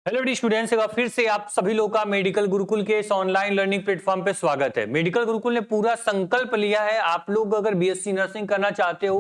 Hello D students, एक बार फिर से आप सभी लोग का मेडिकल गुरुकुल के इस ऑनलाइन लर्निंग प्लेटफॉर्म पे स्वागत है। मेडिकल गुरुकुल ने पूरा संकल्प लिया है, आप लोग अगर बीएससी नर्सिंग करना चाहते हो,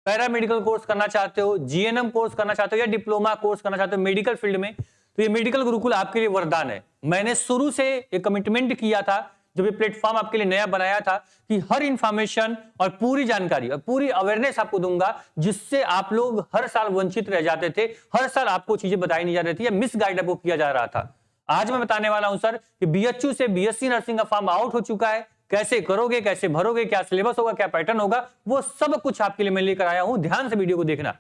पैरा मेडिकल कोर्स करना चाहते हो, जीएनएम कोर्स करना चाहते हो या डिप्लोमा कोर्स करना चाहते हो मेडिकल फील्ड में, तो ये मेडिकल गुरुकुल आपके लिए वरदान है। मैंने शुरू से एक कमिटमेंट किया था जब ये प्लेटफॉर्म आपके लिए नया बनाया था कि हर इंफॉर्मेशन और पूरी जानकारी और पूरी अवेयरनेस आपको दूंगा, जिससे आप लोग हर साल वंचित रह जाते थे, हर साल आपको चीजें बताई नहीं जा रही थी या मिस गाइड आपको किया जा रहा था। आज मैं बताने वाला हूं सर कि बीएचयू से बीएससी नर्सिंग का फॉर्म आउट हो चुका है, कैसे करोगे, कैसे भरोगे, क्या सिलेबस होगा, क्या पैटर्न होगा, वो सब कुछ आपके लिए मैं लेकर आया हूं। ध्यान से वीडियो को देखना।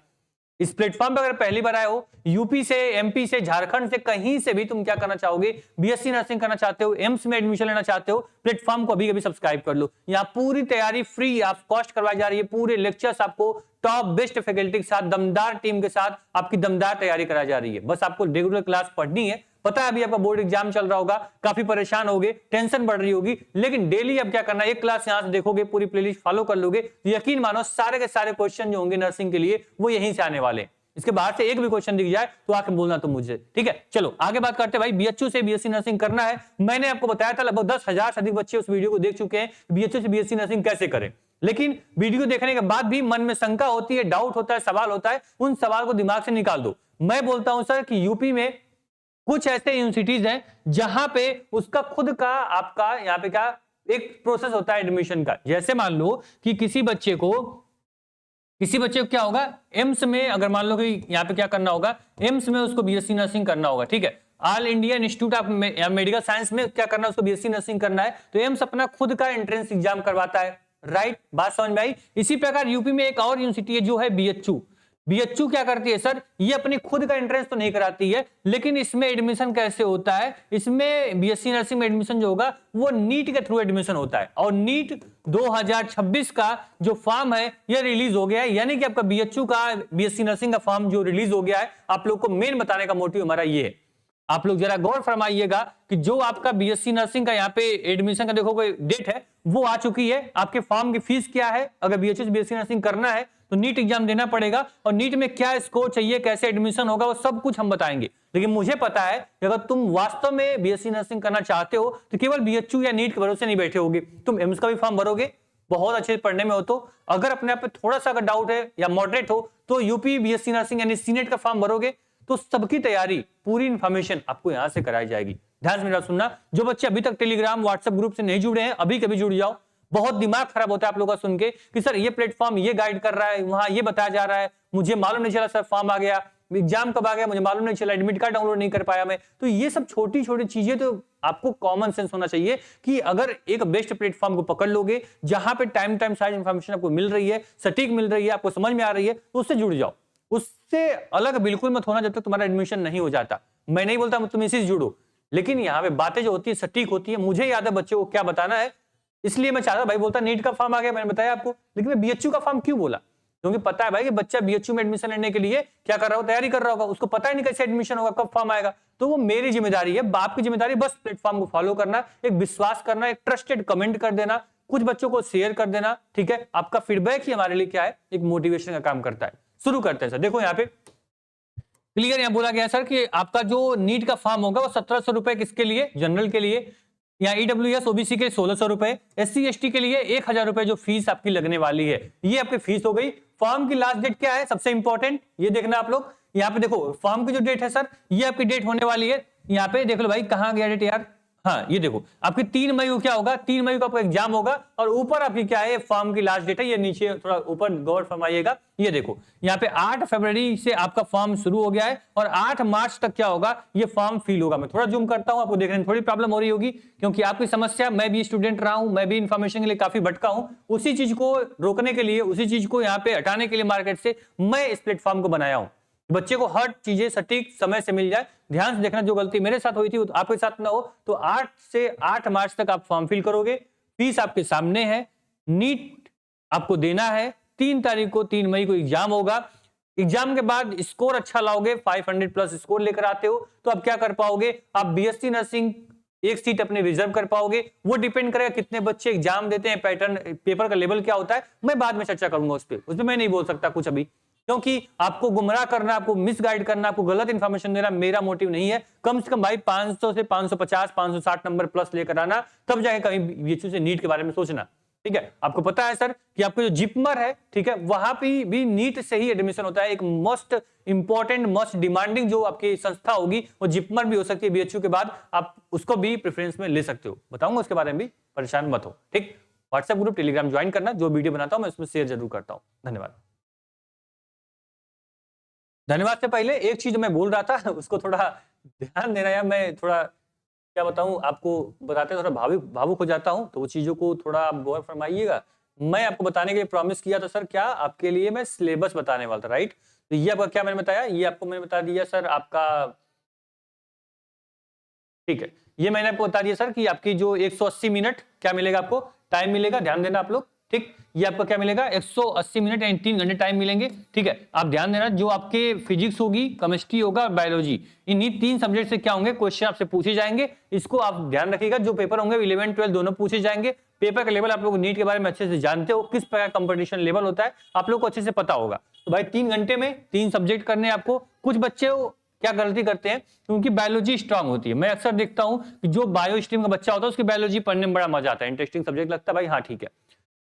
इस प्लेटफॉर्म पर अगर पहली बार आए हो, यूपी से, एमपी से, झारखंड से, कहीं से भी तुम क्या करना चाहोगे, बीएससी नर्सिंग करना चाहते हो, एम्स में एडमिशन लेना चाहते हो, प्लेटफॉर्म को अभी अभी सब्सक्राइब कर लो। यहाँ पूरी तैयारी फ्री ऑफ कॉस्ट करवाई जा रही है। पूरे लेक्चर्स आपको टॉप बेस्ट फैकल्टी के साथ, दमदार टीम के साथ आपकी दमदार तैयारी कराई जा रही है। बस आपको रेगुलर क्लास पढ़नी है। पता है अभी आपका बोर्ड एग्जाम चल रहा होगा, काफी परेशान होगे, टेंशन बढ़ रही होगी, लेकिन डेली अब क्या करना है, एक क्लास यहां से देखोगे, पूरी प्लेलिस्ट फॉलो कर लोगे, यकीन मानो सारे के सारे क्वेश्चन जो होंगे नर्सिंग के लिए वो यहीं से आने वाले हैं। इसके बाहर से एक भी क्वेश्चन दिख जाए तो आके बोलना तुम मुझे, ठीक है। चलो आगे बात करते हैं। भाई बीएचयू से बीएससी नर्सिंग करना है, मैंने आपको बताया था लगभग 10,000 से अधिक बच्चे उस वीडियो को देख चुके हैं, बीएचयू से बीएससी नर्सिंग कैसे करें। लेकिन वीडियो देखने के बाद भी मन में शंका होती है, डाउट होता है, सवाल होता है, उन सवाल को दिमाग से निकाल दो। मैं बोलता हूं सर कि यूपी में कुछ ऐसे यूनिवर्सिटीज हैं जहां पे उसका खुद का आपका यहाँ पे क्या एक प्रोसेस होता है एडमिशन का। जैसे मान लो कि किसी बच्चे को क्या होगा, एम्स में अगर मान लो कि यहाँ पे क्या करना होगा, एम्स में उसको बीएससी नर्सिंग करना होगा, ठीक है। All India institute of medical science में क्या करना है, उसको बीएससी नर्सिंग करना है, तो एम्स अपना खुद का एंट्रेंस एग्जाम करवाता है। राइट, बात समझ में आई। इसी प्रकार यूपी में एक और यूनिवर्सिटी है जो है बीएचयू। बीएचयू क्या करती है सर, ये अपनी खुद का एंट्रेंस तो नहीं कराती है, लेकिन इसमें एडमिशन कैसे होता है, इसमें बीएससी नर्सिंग में एडमिशन जो होगा वो नीट के थ्रू एडमिशन होता है। और नीट 2026 का जो फॉर्म है ये रिलीज हो गया है, यानी कि आपका बीएचयू का बीएससी नर्सिंग का फॉर्म जो रिलीज हो गया है। आप लोग को मेन बताने का मोटिव हमारा ये है, आप लोग जरा गौर फरमाइएगा कि जो आपका बीएससी नर्सिंग का यहाँ पे एडमिशन का देखो कोई डेट है वो आ चुकी है। आपके फॉर्म की फीस क्या है, अगर बीएचयू बीएससी नर्सिंग करना है तो नीट एग्जाम देना पड़ेगा, और नीट में क्या स्कोर चाहिए, कैसे एडमिशन होगा, वो सब कुछ हम बताएंगे। लेकिन मुझे पता है कि अगर तुम वास्तव में बीएससी नर्सिंग करना चाहते हो तो केवल बीएचयू या नीट के भरोसे नहीं बैठे होगे, तुम एम्स का भी फॉर्म भरोगे, बहुत अच्छे पढ़ने में हो तो। अगर अपने आप पे थोड़ा सा अगर डाउट है या मॉडरेट हो तो यूपी बीएससी नर्सिंग यानी सीनेट का फॉर्म भरोगे। तो सबकी तैयारी, पूरी इंफॉर्मेशन आपको यहां से कराई जाएगी। ध्यान से मेरा सुनना। जो बच्चे अभी तक टेलीग्राम व्हाट्सएप ग्रुप से नहीं जुड़े हैं, अभी कभी जुड़ जाओ। बहुत दिमाग खराब होता है आप लोगों का सुन के कि सर ये प्लेटफॉर्म ये गाइड कर रहा है, वहां ये बताया जा रहा है, मुझे मालूम नहीं चला, सर फॉर्म आ गया, एग्जाम कब आ गया मुझे मालूम नहीं चला, एडमिट कार्ड डाउनलोड नहीं कर पाया मैं। तो ये सब छोटी छोटी चीजें तो आपको कॉमन सेंस होना चाहिए कि अगर एक बेस्ट प्लेटफॉर्म को पकड़ लोगे जहां पे टाइम सारी इंफॉर्मेशन आपको मिल रही है, सटीक मिल रही है, आपको समझ में आ रही है, तो उससे जुड़ जाओ। उससे अलग बिल्कुल मत होना जब तक तुम्हारा एडमिशन नहीं हो जाता। मैं नहीं बोलता तुम इसी से जुड़ो, लेकिन यहाँ पे बातें जो होती है सटीक होती है। मुझे याद है बच्चे को क्या बताना है, इसलिए मैं चाहता भाई बोलता नीट का फॉर्म आ गया, मैंने बताया आपको, लेकिन मैं बीएचयू का फॉर्म क्यों बोला, क्योंकि पता है भाई कि बच्चा बीएचयू में एडमिशन लेने के लिए क्या कर रहा होगा, तैयारी कर रहा होगा, उसको पता ही नहीं कैसे एडमिशन होगा, कब फॉर्म आएगा। तो वो मेरी जिम्मेदारी है, बाप की जिम्मेदारी बस प्लेटफॉर्म को फॉलो करना, एक विश्वास करना, एक ट्रस्टेड कमेंट कर देना, कुछ बच्चों को शेयर कर देना, ठीक है। आपका फीडबैक ही हमारे लिए क्या है, एक मोटिवेशन का काम करता है। शुरू करते हैं सर। देखो यहाँ पे क्लियर यहाँ बोला गया सर कि आपका जो नीट का फॉर्म होगा वो 1700 रुपए किसके लिए, जनरल के लिए, यहाँ ईडब्ल्यूएस ओबीसी के 1600 रुपए, एससी एसटी के लिए 1000 रुपए जो फीस आपकी लगने वाली है, ये आपकी फीस हो गई। फॉर्म की लास्ट डेट क्या है, सबसे इंपॉर्टेंट ये देखना आप लोग। यहाँ पे देखो फॉर्म की जो डेट है सर, ये आपकी डेट होने वाली है, यहाँ पे देख लो भाई कहाँ गया डेट यार, हाँ ये देखो आपकी 3 मई को क्या होगा, 3 मई को आपका एग्जाम होगा, और ऊपर आपकी क्या है, फॉर्म की लास्ट डेट है, ये नीचे थोड़ा ऊपर गौर फरमाइएगा। ये देखो यहाँ पे 8 फरवरी से आपका फॉर्म शुरू हो गया है, और 8 मार्च तक क्या होगा, ये फॉर्म फिल होगा। मैं थोड़ा जूम करता हूं, आपको देखने में थोड़ी प्रॉब्लम हो रही होगी, क्योंकि आपकी समस्या, मैं भी स्टूडेंट रहा हूं, मैं भी इन्फॉर्मेशन के लिए काफी भटका हूं। उसी चीज को रोकने के लिए, उसी चीज को यहाँ पे हटाने के लिए मार्केट से मैं इस प्लेटफॉर्म को बनाया हूं, बच्चे को हर चीजें सटीक समय से मिल जाए। ध्यान से देखना, जो गलती मेरे साथ हुई थी आपके साथ ना हो। तो 8 से 8 मार्च तक आप फॉर्म फिल करोगे, फीस आपके सामने है, नीट आपको देना है, 3 तारीख को 3 मई को एग्जाम होगा। एग्जाम के बाद स्कोर अच्छा लाओगे, 500 प्लस स्कोर लेकर आते हो तो आप क्या कर पाओगे, आप बीएससी नर्सिंग एक सीट अपने रिजर्व कर पाओगे। वो डिपेंड करेगा कितने बच्चे एग्जाम देते हैं, पैटर्न पेपर का लेवल क्या होता है, मैं बाद में चर्चा करूंगा उस पर मैं नहीं बोल सकता कुछ अभी। क्योंकि आपको गुमराह करना, आपको मिसगाइड करना, आपको गलत इंफॉर्मेशन देना मेरा मोटिव नहीं है। कम से कम भाई 500 से 550 560 नंबर प्लस लेकर आना, तब जाके कहीं बीएचयू से नीट के बारे में सोचना। ठीक है, आपको पता है सर कि आपको जो जिपमर है, ठीक है, वहां पे भी नीट से ही एडमिशन होता है। एक मोस्ट इंपॉर्टेंट, मोस्ट डिमांडिंग जो आपकी संस्था होगी वो जिपमर भी हो सकती है बीएचयू के बाद, आप उसको भी प्रेफरेंस में ले सकते हो। बताऊंगा उसके बारे में भी, परेशान मत हो। ठीक, व्हाट्सएप ग्रुप, टेलीग्राम ज्वाइन करना, जो वीडियो बनाता हूं मैं उसमें शेयर जरूर करता हूं। धन्यवाद। धन्यवाद से पहले एक चीज मैं बोल रहा था उसको थोड़ा ध्यान देना यार। मैं थोड़ा क्या बताऊं आपको, बताते थोड़ा भावुक हो जाता हूं, तो वो चीजों को थोड़ा आप गौर फरमाइएगा। मैं आपको बताने के लिए प्रॉमिस किया था सर, क्या आपके लिए मैं सिलेबस बताने वाला था, राइट। तो ये आपका क्या मैंने बताया, ये आपको मैंने बता दिया सर आपका, ठीक है, ये मैंने आपको बता दिया सर कि आपकी जो 180 मिनट क्या मिलेगा, आपको टाइम मिलेगा, ध्यान देना आप लोग। ठीक, ये आपका क्या मिलेगा, 180 मिनट यानी 3 घंटे टाइम मिलेंगे। ठीक है, आप ध्यान देना, जो आपके फिजिक्स होगी, केमिस्ट्री होगा, बायोलॉजी, इन्हीं 3 सब्जेक्ट से क्या होंगे, क्वेश्चन आपसे पूछे जाएंगे। इसको आप ध्यान रखिएगा, जो पेपर होंगे 11 12 दोनों पूछे जाएंगे। पेपर का लेवल आप लोग नीट के बारे में अच्छे से जानते हो, किस प्रकार कंपटीशन लेवल होता है आप लोग को अच्छे से पता होगा। तो भाई 3 घंटे में 3 सब्जेक्ट करने आपको। कुछ बच्चे क्या गलती करते हैं, क्योंकि बायोलॉजी स्ट्रांग होती है। मैं अक्सर देखता हूं कि जो बायो स्ट्रीम का बच्चा होता है उसकी बायोलॉजी पढ़ने में बड़ा मजा आता है, इंटरेस्टिंग सब्जेक्ट लगता है भाई, हाँ ठीक है।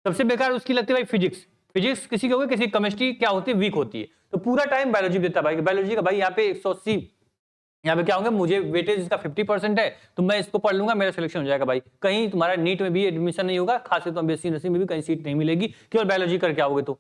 सबसे बेकार उसकी लगती है भाई फिजिक्स। फिजिक्स किसी की होगी, किसी केमिस्ट्री क्या होती है, वीक होती है, तो पूरा टाइम बायोलॉजी देता है भाई। बायोलॉजी का भाई यहाँ पे 180, यहाँ पे क्या होंगे, मुझे वेटेज इसका 50% है तो मैं इसको पढ़ लूंगा, मेरा सिलेक्शन हो जाएगा भाई। कहीं तुम्हारा नीट में भी एडमिशन नहीं होगा, खासकर तो बीएससी नर्सिंग में भी कहीं सीट नहीं मिलेगी, केवल बायोलॉजी करके आओगे। तो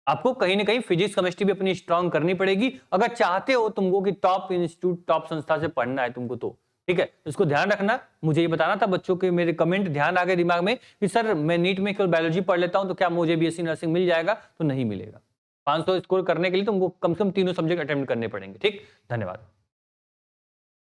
आपको कहीं ना कहीं फिजिक्स केमिस्ट्री भी अपनी स्ट्रांग करनी पड़ेगी, अगर चाहते हो तुमको कि टॉप इंस्टीट्यूट, टॉप संस्था से पढ़ना है तुमको तो। ठीक है, इसको ध्यान रखना। मुझे ये बताना था बच्चों के, मेरे कमेंट ध्यान आ गए दिमाग में कि सर मैं नीट में केवल बायोलॉजी पढ़ लेता हूं तो क्या मुझे बीएससी नर्सिंग मिल जाएगा, तो नहीं मिलेगा। 500 स्कोर करने के लिए तुमको कम से कम तीनों सब्जेक्ट अटेम्प्ट करने पड़ेंगे। ठीक, धन्यवाद।